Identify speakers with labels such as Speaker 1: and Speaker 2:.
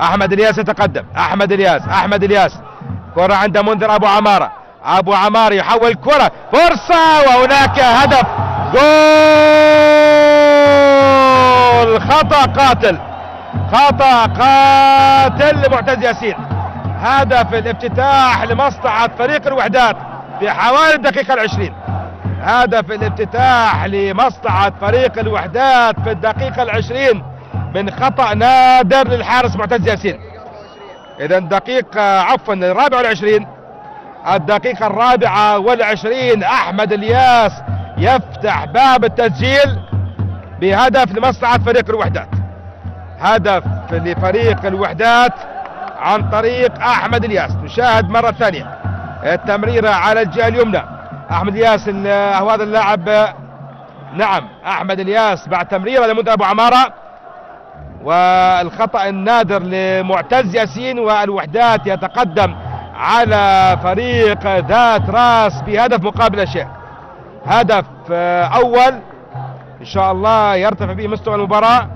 Speaker 1: احمد الياس يتقدم، احمد الياس كرة عند منذر ابو عمارة يحول كرة، فرصة وهناك هدف، جول. خطأ قاتل لمعتز ياسين. هدف الافتتاح لمصلحة فريق الوحدات في حوالي الدقيقة 20. هدف الافتتاح لمصلحة فريق الوحدات في الدقيقة 20 من خطأ نادر للحارس معتز ياسين. اذا الرابعة والعشرين، الدقيقة 24 احمد الياس يفتح باب التسجيل بهدف لمصلحة فريق الوحدات. هدف لفريق الوحدات عن طريق احمد الياس. نشاهد مرة ثانية التمريرة على الجهة اليمنى، احمد الياس هذا اللاعب، نعم احمد الياس بعد تمريرة لمنذر ابو عمارة، والخطأ النادر لمعتز ياسين، والوحدات يتقدم على فريق ذات راس بهدف مقابل شيء. هدف اول ان شاء الله يرتفع به مستوى المباراة.